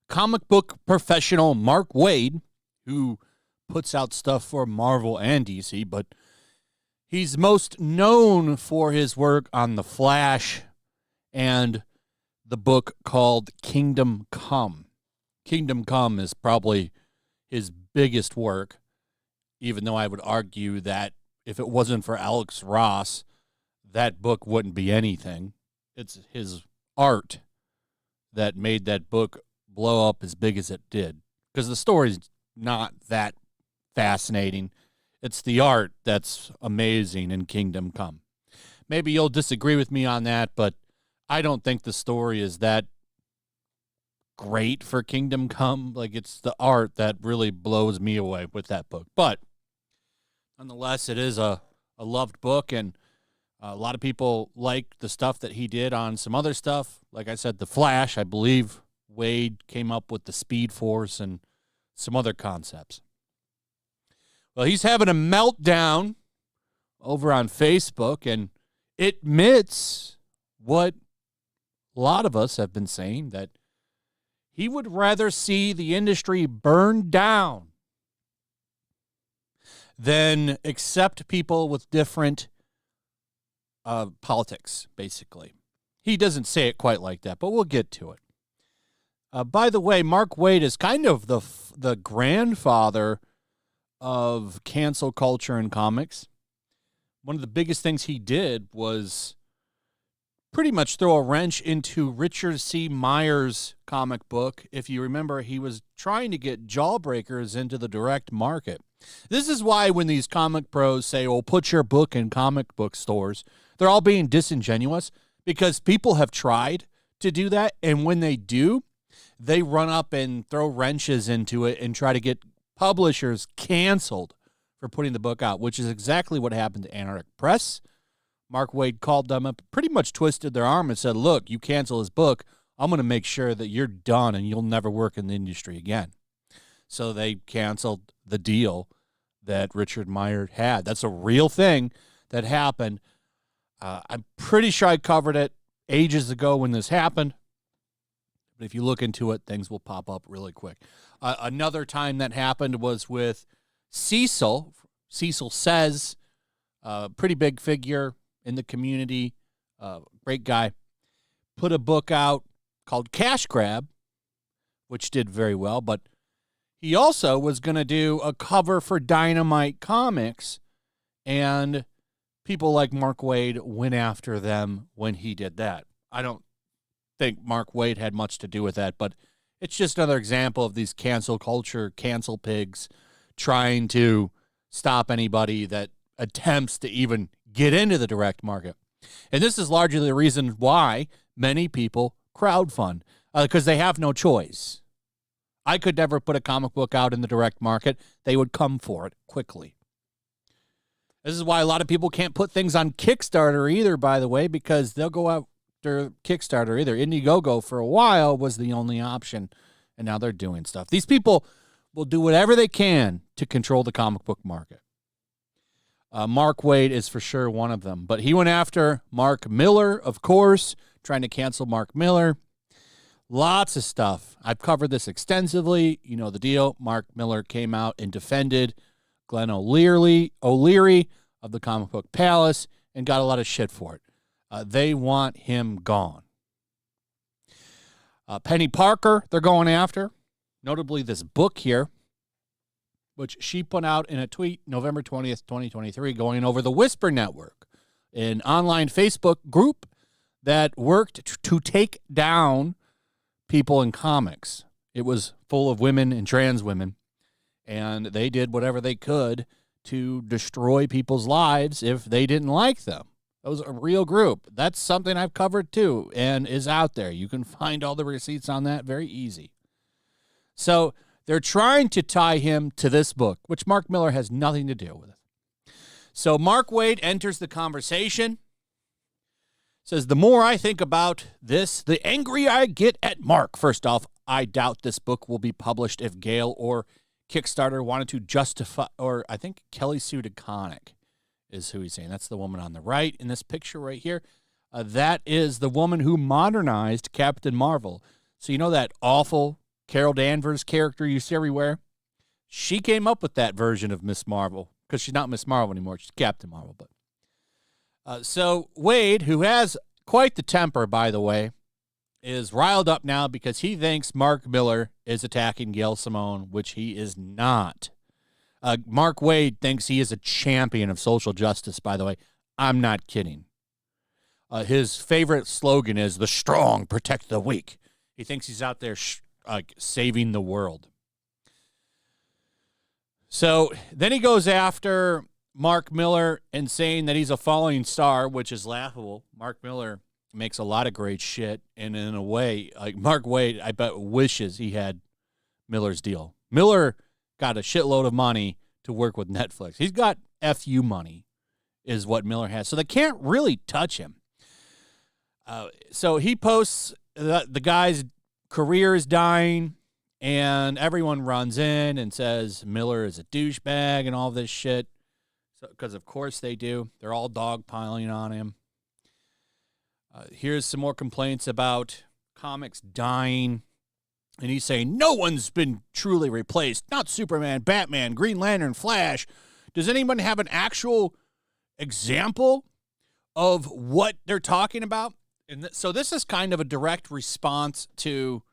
Comic book professional Mark Waid, who puts out stuff for Marvel and DC, but he's most known for his work on The Flash and the book called Kingdom Come. Kingdom Come is probably his biggest work, even though I would argue that if it wasn't for Alex Ross, that book wouldn't be anything. It's his art that made that book blow up as big as it did, because the story's not that fascinating. It's the art that's amazing in Kingdom Come. Maybe you'll disagree with me on that, but I don't think the story is that great for Kingdom Come. Like, it's the art that really blows me away with that book. But nonetheless, it is a loved book, and a lot of people like the stuff that he did on some other stuff. Like I said, The Flash, I believe Waid came up with the Speed Force and some other concepts. Well, he's having a meltdown over on Facebook and admits what a lot of us have been saying, that he would rather see the industry burn down than accept people with different politics, basically. He doesn't say it quite like that, but we'll get to it. By the way, Mark Waid is kind of the grandfather of cancel culture in comics. One of the biggest things he did was pretty much throw a wrench into Richard C. Meyer's comic book. If you remember, he was trying to get Jawbreakers into the direct market. This is why when these comic pros say, "Oh, put your book in comic book stores," they're all being disingenuous, because people have tried to do that, and when they do, they run up and throw wrenches into it and try to get publishers canceled for putting the book out, which is exactly what happened to Anarch Press. Mark Waid called them up, pretty much twisted their arm and said, "Look, you cancel his book, I'm going to make sure that you're done and you'll never work in the industry again." So they canceled the deal that Richard Meyer had. That's a real thing that happened. I'm pretty sure I covered it ages ago when this happened. But if you look into it, things will pop up really quick. Another time that happened was with Cecil. Cecil Says, pretty big figure in the community, great guy, put a book out called Cash Grab, which did very well. But he also was going to do a cover for Dynamite Comics, and people like Mark Waid went after them when he did that. I don't think Mark Waid had much to do with that, but it's just another example of these cancel culture, cancel pigs trying to stop anybody that attempts to even get into the direct market. And this is largely the reason why many people crowdfund, because they have no choice. I could never put a comic book out in the direct market. They would come for it quickly. This is why a lot of people can't put things on Kickstarter either, by the way, because they'll go out Kickstarter. Either Indiegogo for a while was the only option, and now they're doing stuff. These people will do whatever they can to control the comic book market. Mark Waid is for sure one of them, but he went after Mark Millar, of course, trying to cancel Mark Millar. Lots of stuff. I've covered this extensively. You know the deal. Mark Millar came out and defended Glenn O'Leary of the Comic Book Palace and got a lot of shit for it. They want him gone. Penny Parker, they're going after. Notably, this book here, which she put out in a tweet November 20th, 2023, going over the Whisper Network, an online Facebook group that worked to take down people in comics. It was full of women and trans women, and they did whatever they could to destroy people's lives if they didn't like them. That was a real group. That's something I've covered too and is out there. You can find all the receipts on that very easy. So they're trying to tie him to this book, which Mark Millar has nothing to do with it. So Mark Waid enters the conversation, says, "The more I think about this, the angrier I get at Mark. First off, I doubt this book will be published if Gale or Kickstarter wanted to justify," or I think Kelly Sue DeConnick is who he's saying. That's the woman on the right in this picture right here. That is the woman who modernized Captain Marvel. So you know that awful Carol Danvers character you see everywhere? She came up with that version of Miss Marvel, because she's not Miss Marvel anymore. She's Captain Marvel. But so Waid, who has quite the temper, by the way, is riled up now because he thinks Mark Millar is attacking Gail Simone, which he is not. Mark Waid thinks he is a champion of social justice, by the way. I'm not kidding. His favorite slogan is, "The strong protect the weak." He thinks he's out there saving the world. So then he goes after Mark Millar and saying that he's a falling star, which is laughable. Mark Millar makes a lot of great shit, and in a way, like Mark Waid, I bet wishes he had Millar's deal. Millar got a shitload of money to work with Netflix. He's got FU money, is what Millar has. So they can't really touch him. So he posts the guy's career is dying, and everyone runs in and says Millar is a douchebag and all this shit. So, because of course they do. They're all dogpiling on him. Here's some more complaints about comics dying. And he's saying, no one's been truly replaced. Not Superman, Batman, Green Lantern, Flash. Does anyone have an actual example of what they're talking about? And so this is kind of a direct response to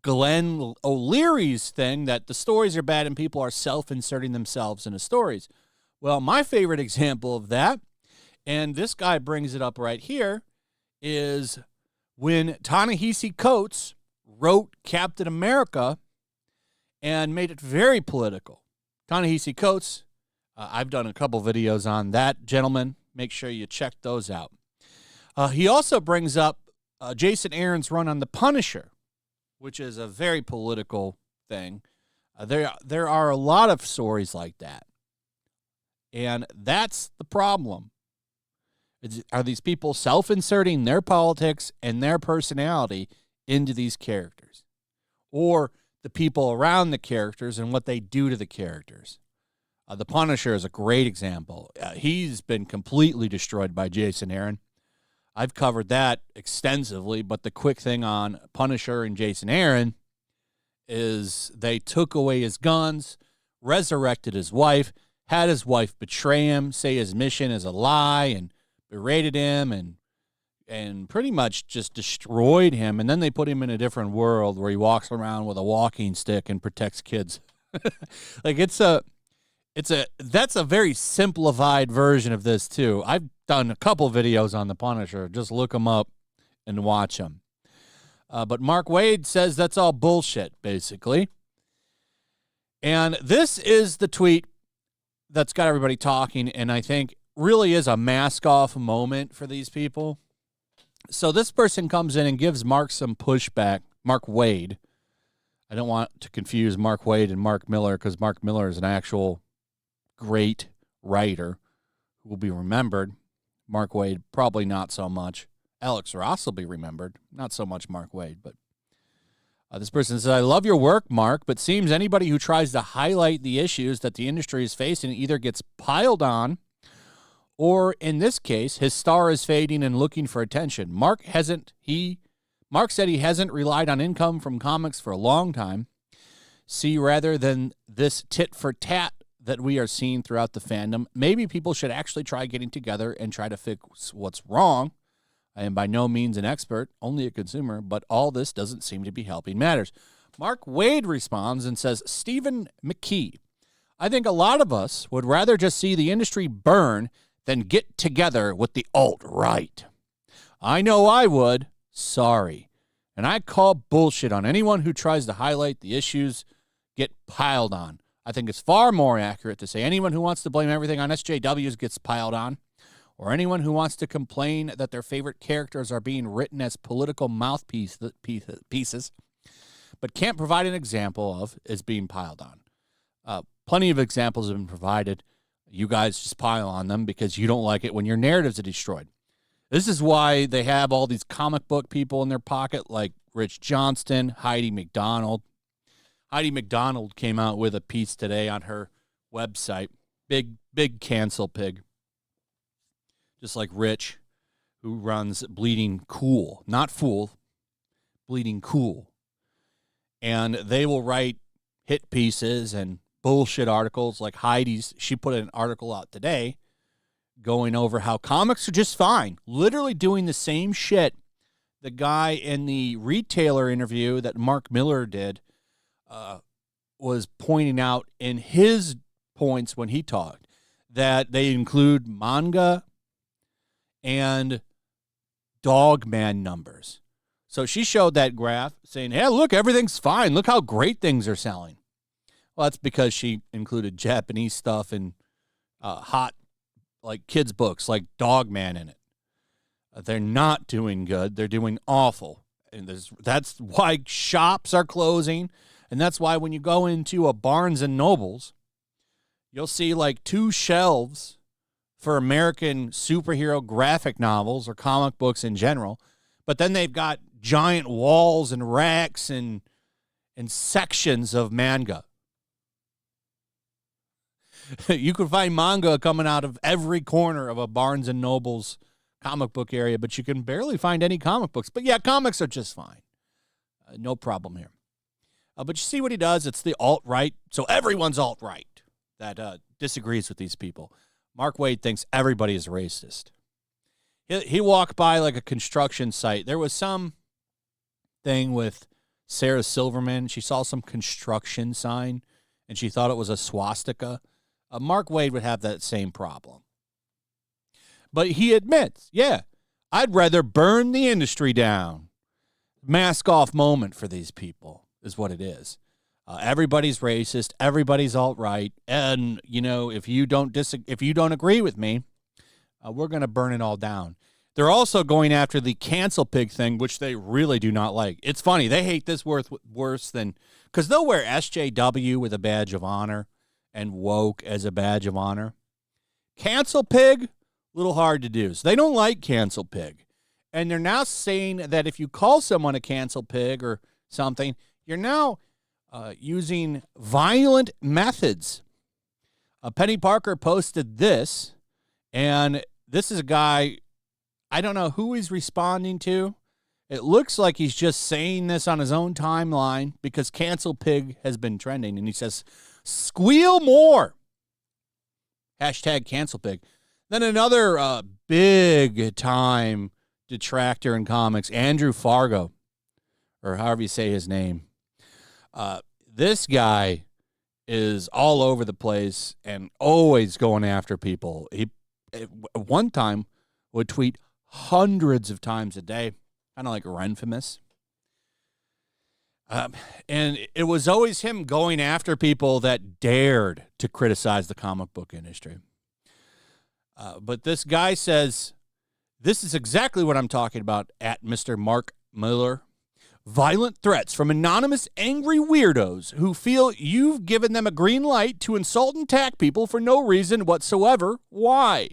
Glenn O'Leary's thing that the stories are bad and people are self-inserting themselves into stories. Well, my favorite example of that, and this guy brings it up right here, is when Ta-Nehisi Coates wrote Captain America and made it very political. Ta-Nehisi Coates, I've done a couple videos on that gentleman. Make sure you check those out. He also brings up Jason Aaron's run on The Punisher, which is a very political thing. There are a lot of stories like that. And that's the problem. Are these people self-inserting their politics and their personality into these characters? Or the people around the characters and what they do to the characters? The Punisher is a great example. He's been completely destroyed by Jason Aaron. I've covered that extensively, but the quick thing on Punisher and Jason Aaron is they took away his guns, resurrected his wife, had his wife betray him, say his mission is a lie, and berated him and pretty much just destroyed him. And then they put him in a different world where he walks around with a walking stick and protects kids. Like that's a very simplified version of this too. I've done a couple videos on the Punisher. Just look them up and watch them. But Mark Waid says that's all bullshit, basically. And this is the tweet that's got everybody talking, and I think really is a mask-off moment for these people. So this person comes in and gives Mark some pushback. Mark Waid. I don't want to confuse Mark Waid and Mark Millar, because Mark Millar is an actual great writer who will be remembered. Mark Waid, probably not so much. Alex Ross will be remembered. Not so much Mark Waid, but this person says, I love your work, Mark, but seems anybody who tries to highlight the issues that the industry is facing either gets piled on or, in this case, his star is fading and looking for attention. Mark said he hasn't relied on income from comics for a long time. See, rather than this tit for tat that we are seeing throughout the fandom, maybe people should actually try getting together and try to fix what's wrong. I am by no means an expert, only a consumer, but all this doesn't seem to be helping matters. Mark Waid responds and says, Stephen McKee, I think a lot of us would rather just see the industry burn than get together with the alt-right. I know I would. Sorry. And I call bullshit on anyone who tries to highlight the issues get piled on. I think it's far more accurate to say anyone who wants to blame everything on SJWs gets piled on, or anyone who wants to complain that their favorite characters are being written as political mouthpieces, but can't provide an example of, is being piled on. Plenty of examples have been provided. You guys just pile on them because you don't like it when your narratives are destroyed. This is why they have all these comic book people in their pocket, like Rich Johnston, Heidi McDonald. Heidi McDonald came out with a piece today on her website. Big cancel pig. just like Rich, who runs Bleeding Cool, not Fool, Bleeding Cool. And they will write hit pieces and bullshit articles like Heidi's. She put an article out today going over how comics are just fine, literally doing the same shit the guy in the retailer interview that Mark Millar did was pointing out in his points when he talked, that they include manga and Dogman numbers. So she showed that graph saying, hey, look, everything's fine. Look how great things are selling. Well, that's because she included Japanese stuff and hot, like kids' books, like Dogman in it. They're not doing good. They're doing awful. And that's why shops are closing. And that's why when you go into a Barnes and Nobles, you'll see like 2 shelves for American superhero graphic novels or comic books in general. But then they've got giant walls and racks and sections of manga. You can find manga coming out of every corner of a Barnes and Noble's comic book area, but you can barely find any comic books. But yeah, comics are just fine. No problem here. But you see what he does? It's the alt-right. So everyone's alt-right that disagrees with these people. Mark Waid thinks everybody is racist. He walked by like a construction site. There was some thing with Sarah Silverman. She saw some construction sign, and she thought it was a swastika. Mark Waid would have that same problem. But he admits, yeah, I'd rather burn the industry down. Mask off moment for these people is what it is. Everybody's racist. Everybody's alt-right. And, you know, if you don't agree with me, we're going to burn it all down. They're also going after the cancel pig thing, which they really do not like. It's funny. They hate this worse than, because they'll wear SJW with a badge of honor and woke as a badge of honor. Cancel pig, a little hard to do. So they don't like cancel pig. And they're now saying that if you call someone a cancel pig or something, you're now using violent methods. Penny Parker posted this, and this is a guy, I don't know who he's responding to. It looks like he's just saying this on his own timeline because cancel pig has been trending, and he says, squeal more. Hashtag cancel pig. Then another big time detractor in comics, Andrew Fargo, or however you say his name. This guy is all over the place and always going after people. He at one time would tweet hundreds of times a day, kind of like Renfamous. And it was always him going after people that dared to criticize the comic book industry. But this guy says, this is exactly what I'm talking about at Mr. Mark Millar. Violent threats from anonymous angry weirdos who feel you've given them a green light to insult and attack people for no reason whatsoever. Why?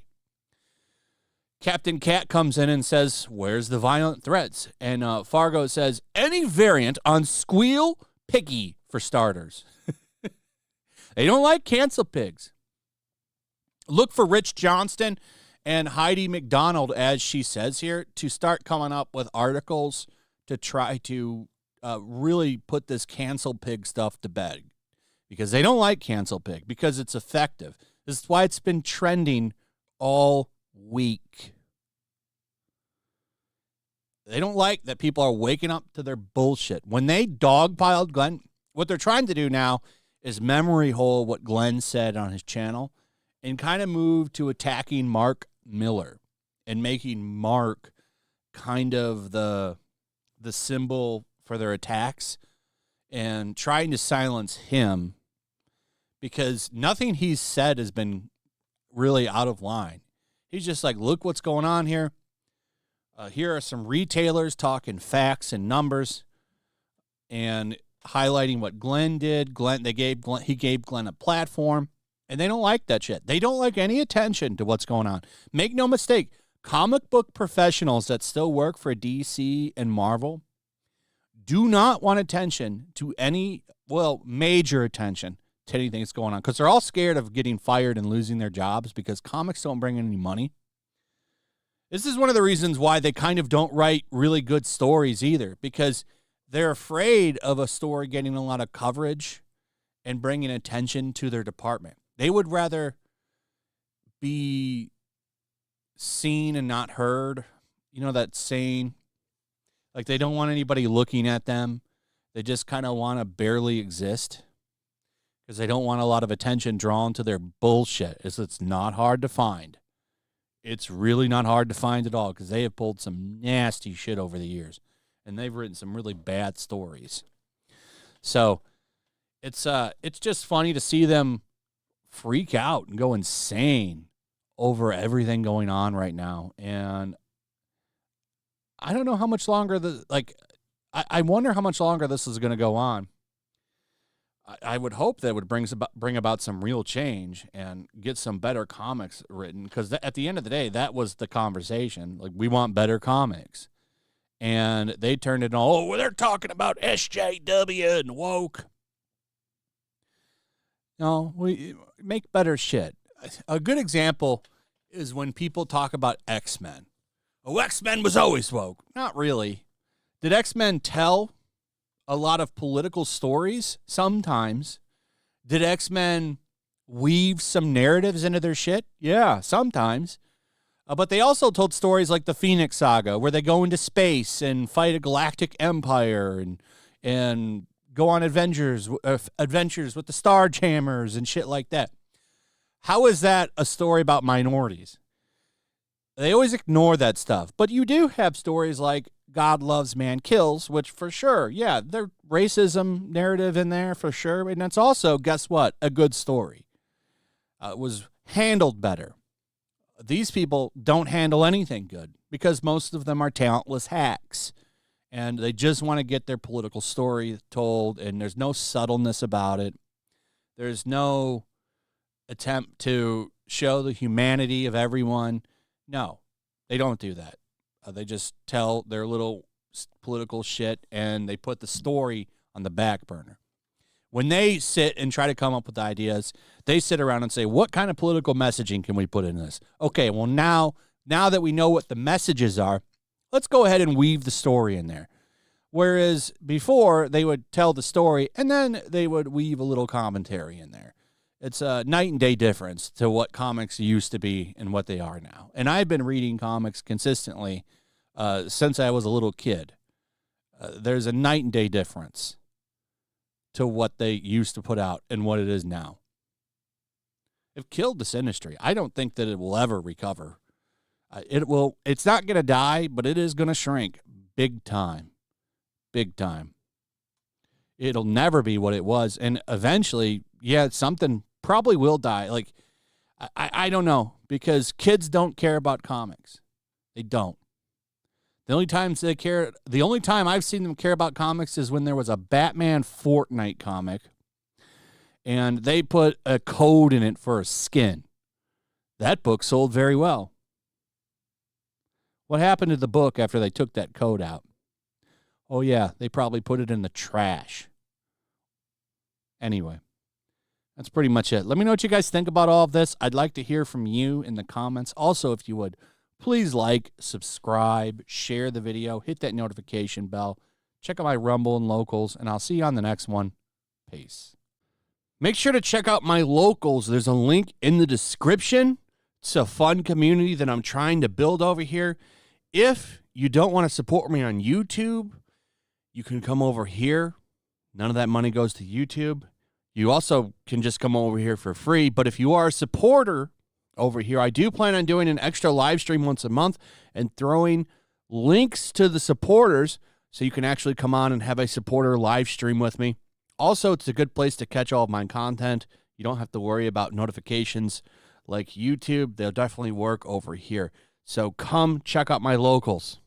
Captain Cat comes in and says, where's the violent threats? And Fargo says, any variant on squeal piggy for starters. They don't like cancel pigs. Look for Rich Johnston and Heidi McDonald, as she says here, to start coming up with articles to try to really put this cancel pig stuff to bed. Because they don't like cancel pig, because it's effective. This is why it's been trending all week. They don't like that people are waking up to their bullshit. When they dogpiled Glenn, what they're trying to do now is memory hole what Glenn said on his channel and kind of move to attacking Mark Millar and making Mark kind of the symbol for their attacks and trying to silence him because nothing he's said has been really out of line. He's just like, look what's going on here. Here are some retailers talking facts and numbers and highlighting what Glenn did. He gave Glenn a platform, and they don't like that shit. They don't like any attention to what's going on. Make no mistake, comic book professionals that still work for DC and Marvel do not want attention to major attention to anything that's going on because they're all scared of getting fired and losing their jobs because comics don't bring in any money. This is one of the reasons why they kind of don't write really good stories either, because they're afraid of a story getting a lot of coverage and bringing attention to their department. They would rather be seen and not heard. You know that saying? Like, they don't want anybody looking at them. They just kind of want to barely exist because they don't want a lot of attention drawn to their bullshit. It's not hard to find. It's really not hard to find at all because they have pulled some nasty shit over the years, and they've written some really bad stories. So it's just funny to see them freak out and go insane over everything going on right now. And I don't know how much longer I wonder how much longer this is going to go on. I would hope that it would bring about some real change and get some better comics written, because at the end of the day, that was the conversation. Like, we want better comics. And they turned it all, well, they're talking about SJW and woke. No, we make better shit. A good example is when people talk about X-Men. Oh, X-Men was always woke. Not really. Did X-Men tell a lot of political stories? Sometimes. Did X-Men weave some narratives into their shit? Yeah, sometimes. But they also told stories like the Phoenix Saga, where they go into space and fight a galactic empire and go on adventures with the Starjammers and shit like that. How is that a story about minorities? They always ignore that stuff. But you do have stories like God Loves, Man Kills, which for sure, yeah, there's racism narrative in there for sure. And it's also, guess what, a good story. It was handled better. These people don't handle anything good because most of them are talentless hacks. And they just want to get their political story told, and there's no subtleness about it. There's no attempt to show the humanity of everyone. No, they don't do that. They just tell their little political shit, and they put the story on the back burner. When they sit and try to come up with ideas, they sit around and say, what kind of political messaging can we put in this? Okay, well, now that we know what the messages are, let's go ahead and weave the story in there. Whereas before, they would tell the story, and then they would weave a little commentary in there. It's a night and day difference to what comics used to be and what they are now. And I've been reading comics consistently since I was a little kid. There's a night and day difference to what they used to put out and what it is now. It killed this industry. I don't think that it will ever recover. It's not going to die, but it is going to shrink big time. Big time. It'll never be what it was. And eventually, yeah, something probably will die. Like, I don't know, because kids don't care about comics. They don't. The only time I've seen them care about comics is when there was a Batman Fortnite comic, and they put a code in it for a skin. That book sold very well. What happened to the book after they took that code out? Oh, yeah, they probably put it in the trash. Anyway, that's pretty much it. Let me know what you guys think about all of this. I'd like to hear from you in the comments. Also, if you would, please like, subscribe, share the video, hit that notification bell. Check out my Rumble and Locals, and I'll see you on the next one. Peace. Make sure to check out my Locals. There's a link in the description. It's a fun community that I'm trying to build over here. If you don't want to support me on YouTube, you can come over here. None of that money goes to YouTube. You also can just come over here for free. But if you are a supporter over here, I do plan on doing an extra live stream once a month and throwing links to the supporters so you can actually come on and have a supporter live stream with me. Also, it's a good place to catch all of my content. You don't have to worry about notifications like YouTube. They'll definitely work over here. So come check out my Locals.